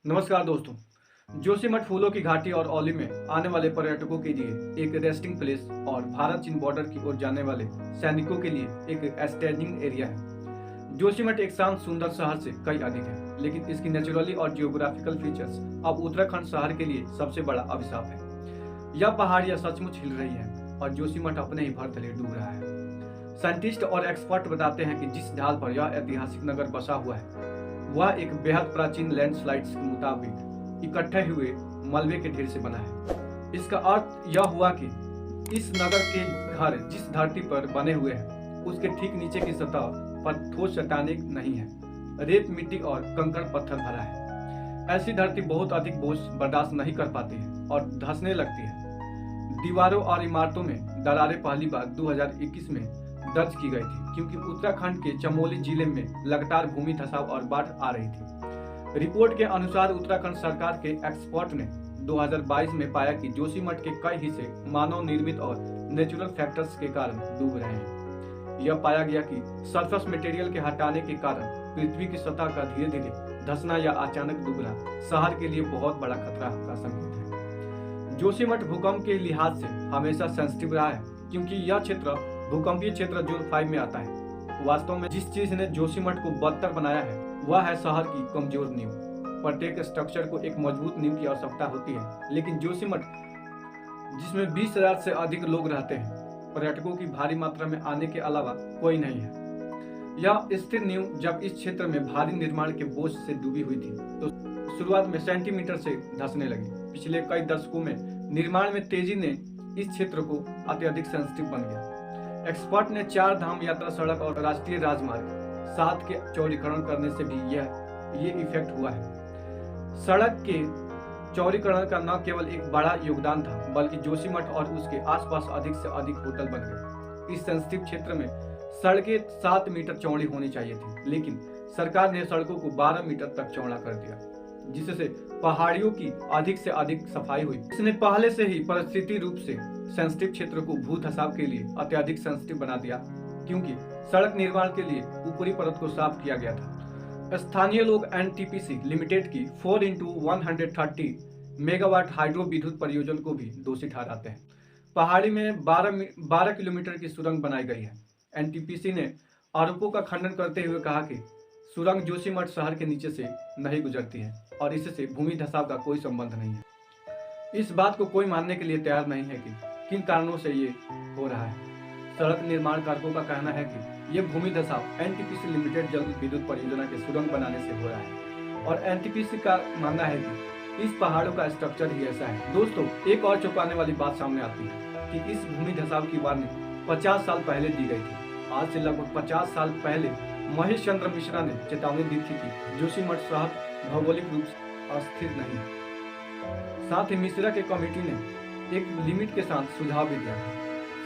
नमस्कार दोस्तों। जोशीमठ फूलों की घाटी और औली में आने वाले पर्यटकों के लिए एक रेस्टिंग प्लेस और भारत चीन बॉर्डर की ओर जाने वाले सैनिकों के लिए एक स्टेजिंग एरिया है। जोशीमठ एक शांत सुंदर शहर से कई अधिक है, लेकिन इसकी नेचुरली और जियोग्राफिकल फीचर्स अब उत्तराखंड शहर के लिए सबसे बड़ा अभिशाप है। यह पहाड़ियां सचमुच हिल रही है और जोशीमठ अपने ही भर तले डूब रहा है। साइंटिस्ट और एक्सपर्ट बताते हैं कि जिस ढाल पर यह ऐतिहासिक नगर बसा हुआ है वह एक बेहद प्राचीन लैंडस्लाइड्स के मुताबिक इकट्ठे हुए मलबे के ढेर से बना है। इसका अर्थ यह हुआ कि इस नगर के घर जिस धरती पर बने हुए हैं उसके ठीक नीचे की सतह पर ठोस चट्टानें नहीं है, रेत मिट्टी और कंकड़ पत्थर भरा है। ऐसी धरती बहुत अधिक बोझ बर्दाश्त नहीं कर पाती है और धंसने लगती है। दीवारों और इमारतों में दरारें पहली बार 2021 में दर्ज की गई थी, क्योंकि उत्तराखंड के चमोली जिले में लगातार भूमि धसाव और बाढ़ आ रही थी। रिपोर्ट के अनुसार उत्तराखंड सरकार के एक्सपर्ट ने 2022 में पाया कि जोशीमठ के कई हिस्से मानव निर्मित और नेचुरल फैक्टर्स के कारण डूब रहे हैं। यह पाया गया कि सरफेस मटेरियल के हटाने के कारण पृथ्वी की सतह का धीरे धीरे धंसना या अचानक डूबना शहर के लिए बहुत बड़ा खतरा का संकेत है। जोशीमठ भूकंप के लिहाज से हमेशा सेंसिटिव रहा है, क्योंकि यह क्षेत्र भूकंपीय क्षेत्र जोन 5 में आता है। वास्तव में जिस चीज ने जोशीमठ को बदतर बनाया है वह है शहर की कमजोर नींव। प्रत्येक स्ट्रक्चर को एक मजबूत नींव की आवश्यकता होती है, लेकिन जोशीमठ जिसमें 20,000 से अधिक लोग रहते हैं, पर्यटकों की भारी मात्रा में आने के अलावा कोई नहीं है। यह स्थिर नींव जब इस क्षेत्र में भारी निर्माण के बोझ से डूबी हुई थी तो शुरुआत में सेंटीमीटर से धंसने लगी। पिछले कई दशकों में निर्माण में तेजी ने इस क्षेत्र को अत्यधिक सेंसिटिव बन गया। एक्सपर्ट ने 4 धाम यात्रा सड़क और राष्ट्रीय राजमार्ग 7 के चौड़ीकरण करने से भी ये इफेक्ट हुआ है। सड़क के चौड़ीकरण का न केवल एक बड़ा योगदान था, बल्कि जोशीमठ और उसके आसपास अधिक से अधिक होटल बन गए। इस सेंसिटिव क्षेत्र में सड़कें 7 मीटर चौड़ी होनी चाहिए थी, लेकिन सरकार ने सड़कों को 12 मीटर तक चौड़ा कर दिया, जिससे पहाड़ियों की अधिक से अधिक सफाई हुई। इसने पहले से ही परिस्थिति रूप से सेंसिटिव क्षेत्र को भू धसाव के लिए अत्यधिक सेंसिटिव बना दिया, क्योंकि सड़क निर्माण के लिए ऊपरी परत को साफ किया गया था। स्थानीय लोग एनटीपीसी लिमिटेड की 4x130 मेगावाट हाइड्रो विद्युत परियोजना को भी दोषी ठहराते हैं। पहाड़ी में 12 किलोमीटर की सुरंग बनाई गई है। एनटीपीसी ने आरोपों का खंडन करते हुए कहा कि सुरंग जोशीमठ शहर के नीचे से नहीं गुजरती है और इससे भूमि धसाव का कोई संबंध नहीं है। इस बात को कोई मानने के लिए तैयार नहीं है कि किन कारणों से ये हो रहा है। सड़क निर्माण कारकों का कहना है कि ये भूमि धसाव एनटीपीसी लिमिटेड जल विद्युत परियोजना के सुरंग बनाने से हो रहा है, और एनटीपीसी का मानना है कि इस पहाड़ों का स्ट्रक्चर ही ऐसा है। दोस्तों, एक और चौंकाने वाली बात सामने आती है कि इस भूमि धसाव की वार्निंग 50 साल पहले दी गई थी। आज से लगभग 50 साल पहले महेश चंद्र मिश्रा ने चेतावनी दी थी कि जोशीमठ शहर भौगोलिक रूप से अस्थिर नहीं है। साथ ही मिश्रा के कमेटी ने एक लिमिट के साथ सुझाव भी दिया था।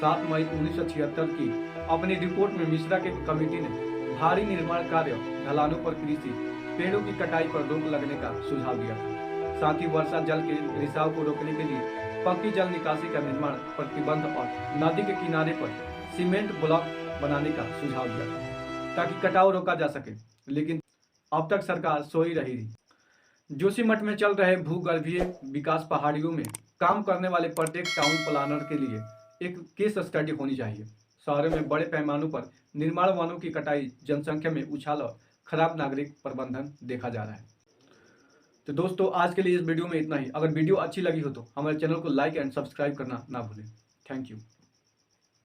7 मई 1976 की अपनी रिपोर्ट में मिश्रा के कमेटी ने भारी निर्माण कार्य, ढलानों पर कृषि, पेड़ों की कटाई पर रोक लगने का सुझाव दिया था। साथ ही वर्षा जल के रिसाव को रोकने के लिए पक्की जल निकासी का निर्माण प्रतिबंध और नदी के किनारे पर सीमेंट ब्लॉक बनाने का सुझाव दिया था, ताकि कटाव रोका जा सके। लेकिन अब तक सरकार सोई रही थी। जोशीमठ में चल रहे भूगर्भीय विकास पहाड़ियों में काम करने वाले प्रत्येक टाउन प्लानर के लिए एक केस स्टडी होनी चाहिए। शहरों में बड़े पैमानों पर निर्माण वनों की कटाई, जनसंख्या में उछाल और खराब नागरिक प्रबंधन देखा जा रहा है। तो दोस्तों, आज के लिए इस वीडियो में इतना ही। अगर वीडियो अच्छी लगी हो तो हमारे चैनल को लाइक एंड सब्सक्राइब करना ना भूलें। Thank you.